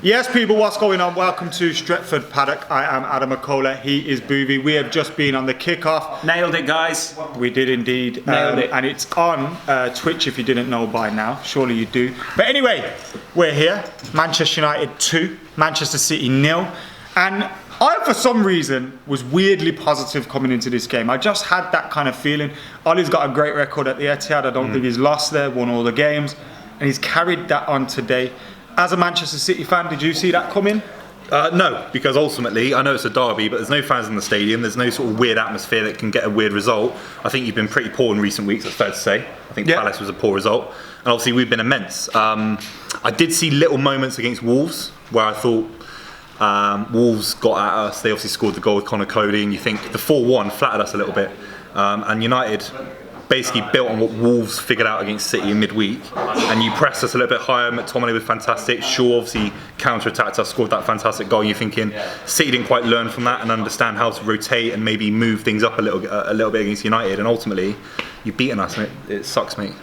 Yes, people, what's going on? Welcome to Stretford Paddock. I am Adam Mckola. He is Boovy. We have just been on the kickoff. Nailed it, guys. We did indeed. Nailed it. And it's on Twitch if you didn't know by now. Surely you do. But anyway, we're here. Manchester United 2, Manchester City 0. And I, for some reason, was weirdly positive coming into this game. I just had that kind of feeling. Ollie's got a great record at the Etihad. I don't think he's lost there, won all the games. And he's carried that on today. As a Manchester City fan, did you see that coming? No, because ultimately, I know it's a derby, but there's no fans in the stadium. There's no sort of weird atmosphere that can get a weird result. I think you've been pretty poor in recent weeks, that's fair to say. I think Palace was a poor result. And obviously, we've been immense. I did see little moments against Wolves where I thought Wolves got at us. They obviously scored the goal with Connor Cody, and you think the 4-1 flattered us a little bit. And United basically built on what Wolves figured out against City in midweek, and you pressed us a little bit higher. McTominay was fantastic. Shaw obviously counter-attacked us, scored that fantastic goal. You're thinking City didn't quite learn from that and understand how to rotate and maybe move things up a little bit against United, and ultimately you've beaten us, and it sucks, mate.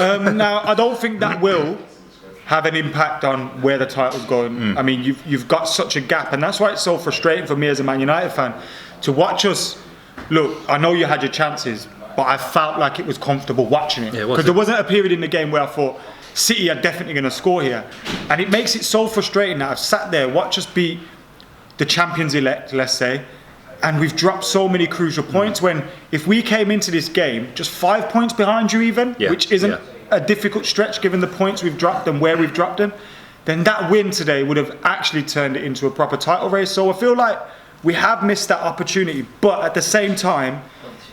Now, I don't think that will have an impact on where the title's going. I mean, you've got such a gap, and that's why it's so frustrating for me as a Man United fan to watch us. Look, I know you had your chances, but I felt like it was comfortable watching it. Because there wasn't a period in the game where I thought, City are definitely going to score here. And it makes it so frustrating that I've sat there, watched us beat the champions-elect, let's say, and we've dropped so many crucial points when if we came into this game just 5 points behind you even, which isn't a difficult stretch given the points we've dropped and where we've dropped them, then that win today would have actually turned it into a proper title race. So I feel like we have missed that opportunity, but at the same time,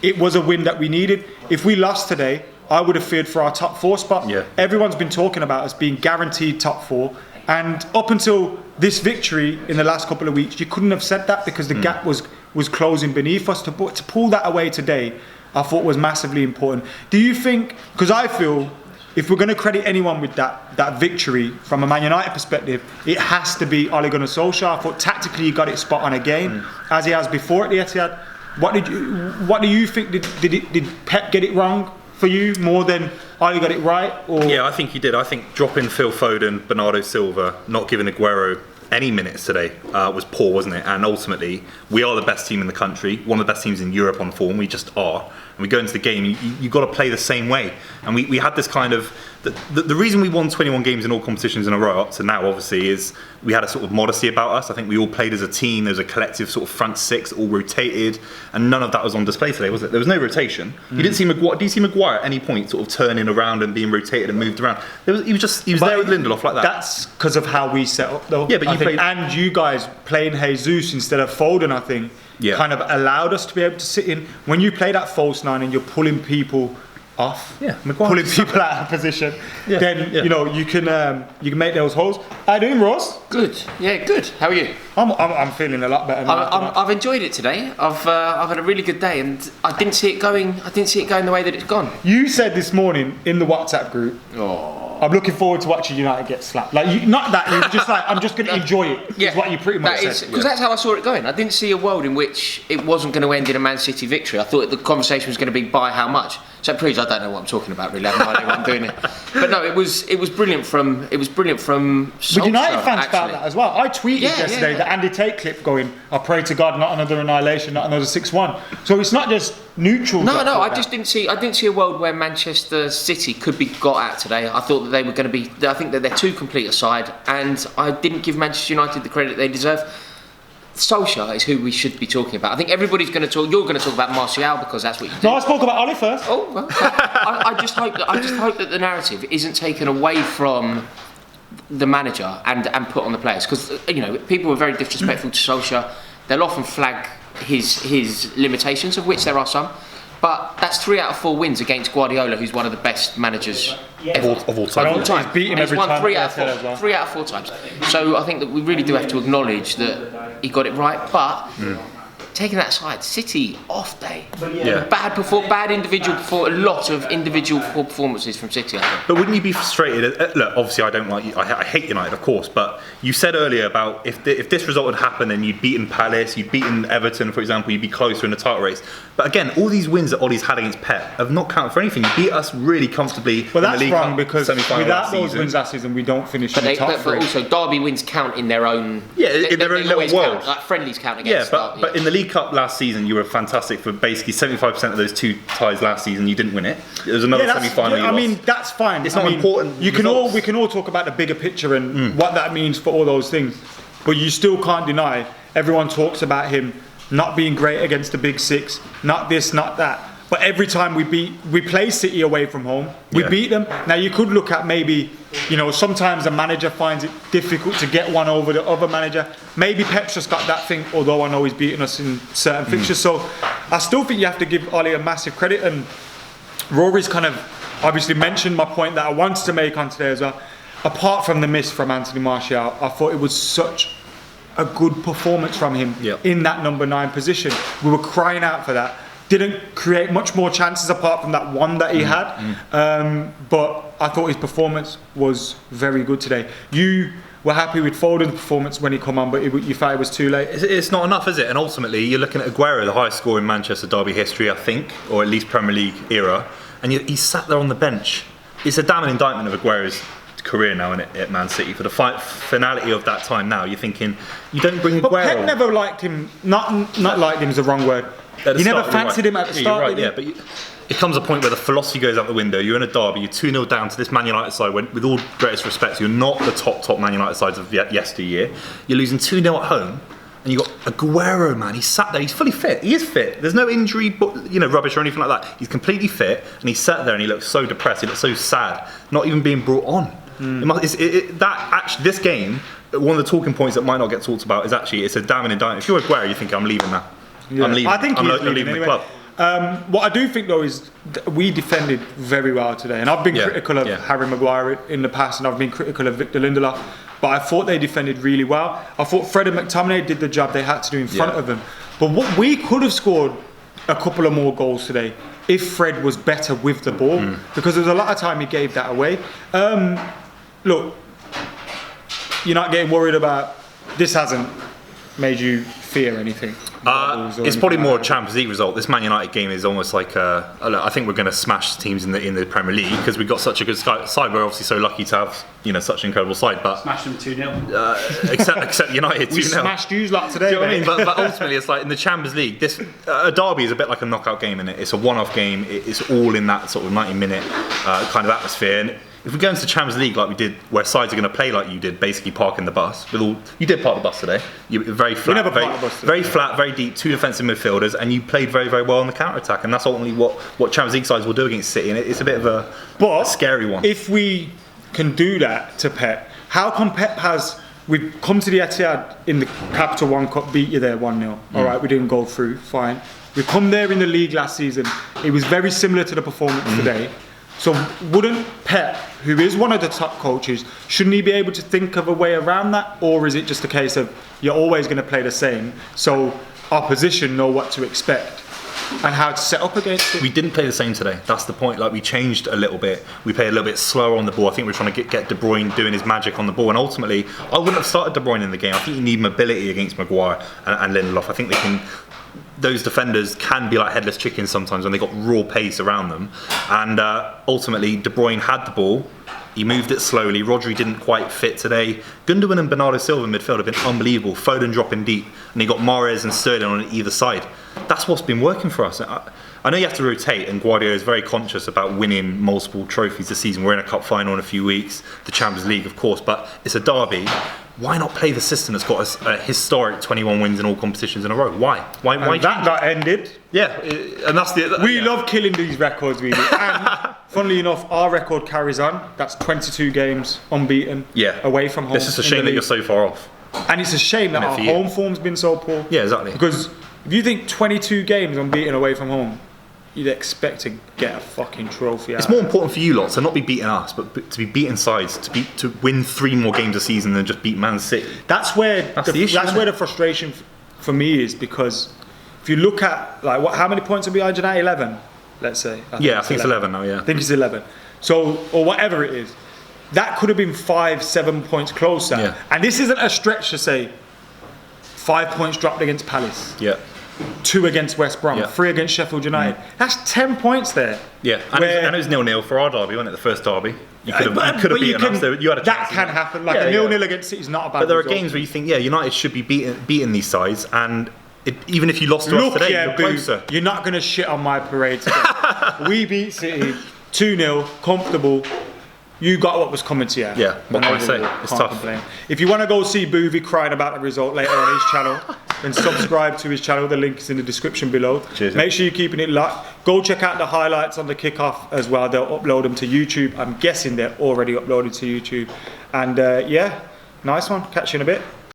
it was a win that we needed. If we lost today, I would have feared for our top 4 spot. Everyone's been talking about us being guaranteed top 4. And up until this victory in the last couple of weeks, you couldn't have said that because the gap was closing beneath us. To pull that away today, I thought was massively important. Do you think, because I feel, if we're going to credit anyone with that victory from a Man United perspective, it has to be Ole Gunnar Solskjaer. I thought tactically he got it spot on again, as he has before at the Etihad. What do you think? Did Pep get it wrong for you more than Ole got it right? Or? Yeah, I think he did. I think dropping Phil Foden, Bernardo Silva, not giving Aguero any minutes today was poor, wasn't it? And ultimately, we are the best team in the country, one of the best teams in Europe on form. We just are. And we go into the game, you've got to play the same way. And we had this kind of... The reason we won 21 games in all competitions in a row up to now, obviously, is we had a sort of modesty about us. I think we all played as a team. There was a collective sort of front six, all rotated, and none of that was on display today, was it? There was no rotation. You didn't see Maguire. Did you see Maguire at any point sort of turning around and being rotated and moved around? He was there with Lindelof like that. That's because of how we set up, though. Yeah, but and you guys playing Jesus instead of Foden, I think, kind of allowed us to be able to sit in. When you play that false 9 and you're pulling people off, pulling people out of position, then you know you can make those holes. How you doing, Ross? Good. Yeah, good. How are you? I'm feeling a lot better. I've enjoyed it today. I've had a really good day, and I didn't see it going the way that it's gone. You said this morning in the WhatsApp group, I'm looking forward to watching United get slapped. Like, not that, you were just like, I'm just going to enjoy it. Yeah, is what you pretty much said. Because that's how I saw it going. I didn't see a world in which it wasn't going to end in a Man City victory. I thought the conversation was going to be by how much. So it proves I don't know what I'm talking about really. I have no idea what I'm doing it. But no, it was brilliant from Solskjaer, but United fans felt that as well. I tweeted yesterday the Andy Tate clip going, I pray to God not another annihilation, not another 6-1. So it's not just neutral. No, I just didn't see a world where Manchester City could be got at today. I thought that they were going to be. I think that they're too complete a side, and I didn't give Manchester United the credit they deserve. Solskjaer is who we should be talking about. I think everybody's going to talk. You're going to talk about Martial because that's what you do. No, I spoke about Ole first. Oh, well, I just hope that the narrative isn't taken away from the manager and put on the players, because people are very disrespectful to Solskjaer. They'll often flag his limitations, of which there are some. But that's 3 out of 4 wins against Guardiola, who's one of the best managers of all time. He's beaten every won time. 3 out of 4. 3 out of 4 times. So I think that we really do have to acknowledge that he got it right. But taking that aside, City off day. Yeah. Bad individual performance. A lot of individual poor performances from City. I think. But wouldn't you be frustrated? Look, obviously I don't like you. I hate United, of course. But you said earlier about if this result had happened and you'd beaten Palace, you'd beaten Everton, for example, you'd be closer in the title race. But again, all these wins that Ole's had against Pep have not counted for anything. You beat us really comfortably. Well, in that's the League wrong Cup because semi-final without last those season. wins last season, we don't finish in the top But three. also, Derby wins count in their own. Yeah, in their own always little world. count, like friendlies count Yeah, against. but in the League Cup last season, you were fantastic for basically 75% of those 2 ties last season. You didn't win it. It was another semi-final. I mean, that's fine. It's not important. We can all talk about the bigger picture and what that means for all those things, but you still can't deny. Everyone talks about him not being great against the big six, not this, not that. But every time we play City away from home, we beat them. Now you could look at maybe, sometimes a manager finds it difficult to get one over the other manager. Maybe Pep's just got that thing, although I know he's beaten us in certain fixtures. So I still think you have to give Ole a massive credit. And Rory's kind of obviously mentioned my point that I wanted to make on today as well. Apart from the miss from Anthony Martial, I thought it was such a good performance from him in that number 9 position. We were crying out for that. Didn't create much more chances apart from that one that he had. But I thought his performance was very good today. You were happy with Foden's performance when he come on, but you thought it was too late. It's not enough, is it? And ultimately, you're looking at Aguero, the highest scorer in Manchester derby history, I think, or at least Premier League era, and he sat there on the bench. It's a damning indictment of Aguero's career now at Man City. For the finality of that time now, you're thinking, you don't bring Aguero. But Pep never liked him, not liked him is the wrong word. He never fancied him at the start. You're right, but it comes a point where the philosophy goes out the window. You're in a derby, you're 2-0 down to this Man United side, when, with all greatest respect, you're not the top Man United sides of yesteryear. You're losing 2-0 at home, and you've got Aguero, man. He's sat there, he's fully fit. He is fit. There's no injury, rubbish or anything like that. He's completely fit, and he sat there and he looks so depressed, he looks so sad, not even being brought on. This game, one of the talking points that might not get talked about is actually, it's a damning indictment. If you're Aguero, you think, I'm leaving now. Yeah. I'm leaving. I think I'm he's leaving anyway. the club. What I do think though is we defended very well today, and I've been critical of Harry Maguire in the past, and I've been critical of Victor Lindelof, but I thought they defended really well. I thought Fred and McTominay did the job they had to do in front of them, but we could have scored a couple of more goals today if Fred was better with the ball, because there was a lot of time he gave that away. Look, you're not getting worried about this. Hasn't made you fear anything? It's probably more a Champions League result. This Man United game is almost like I think we're going to smash teams in the Premier League because we've got such a good side. We're obviously so lucky to have such an incredible side. But smashed them 2-0. Except United 2-0. We smashed you lot today. Do you know what I mean? But ultimately, it's like in the Champions League, this a derby is a bit like a knockout game, isn't it? It's a one-off game. It's all in that sort of 90-minute kind of atmosphere. And if we go into the Champions League like we did, where sides are going to play like you did, basically parking the bus. You did park the bus today. You were very flat, very flat, very deep, 2 defensive midfielders, and you played very, very well on the counter attack. And that's ultimately what Champions League sides will do against City. And it's a bit of a scary one. If we can do that to Pep, how come Pep we've come to the Etihad in the Capital One Cup, beat you there 1-0. All right, we didn't go through, fine. We come there in the league last season. It was very similar to the performance today. So wouldn't Pep, who is one of the top coaches, shouldn't he be able to think of a way around that? Or is it just a case of you're always going to play the same, so opposition know what to expect and how to set up against it? We didn't play the same today. That's the point. Like, we changed a little bit. We played a little bit slower on the ball. I think we're trying to get De Bruyne doing his magic on the ball. And ultimately, I wouldn't have started De Bruyne in the game. I think you need mobility against Maguire and Lindelof. I think those defenders can be like headless chickens sometimes when they got raw pace around them. And ultimately, De Bruyne had the ball. He moved it slowly. Rodri didn't quite fit today. Gundogan and Bernardo Silva in midfield have been unbelievable. Foden dropping deep. And he got Mahrez and Sterling on either side. That's what's been working for us. I know you have to rotate, and Guardiola is very conscious about winning multiple trophies this season. We're in a cup final in a few weeks. The Champions League, of course. But it's a derby. Why not play the system that's got us a historic 21 wins in all competitions in a row? Why? Why that got ended. Yeah, and that's the... We love killing these records, really. And funnily enough, our record carries on. That's 22 games unbeaten away from home. It's just a shame that you're so far off. And it's a shame that our home form's been so poor. Yeah, exactly. Because if you think 22 games unbeaten away from home, you'd expect to get a fucking trophy out. It's more important for you lot to not be beating us, but to be beating sides, to win 3 more games a season than just beat Man City. That's where the issue, that's where the frustration for me is, because if you look at like how many points are behind United? 11, let's say. I think it's 11 now. Yeah, I think it's 11. So, or whatever it is, that could have been 5-7 points closer. Yeah. And this isn't a stretch to say 5 points dropped against Palace. Yeah. 2 against West Brom, Yeah. 3 against Sheffield United. That's 10 points there. Yeah, and it was 0-0 for our derby, wasn't it? The first derby. You could have beaten us. You had a that chance. can happen. Like Yeah, a 0-0 against City is not a bad But there are result. games where you think, United should be beating these sides, and even if you lost to us today, you're closer. You're not going to shit on my parade today. We beat City 2-0, comfortable. You got what was coming to you. Yeah, what can I say? It's Can't tough. complain. If you want to go see Boovy crying about the result later on his channel, then subscribe to his channel. The link is in the description below. Cheers. Make sure you're keeping it locked. Go check out the highlights on the kickoff as well. They'll upload them to YouTube. I'm guessing they're already uploaded to YouTube. And nice one. Catch you in a bit.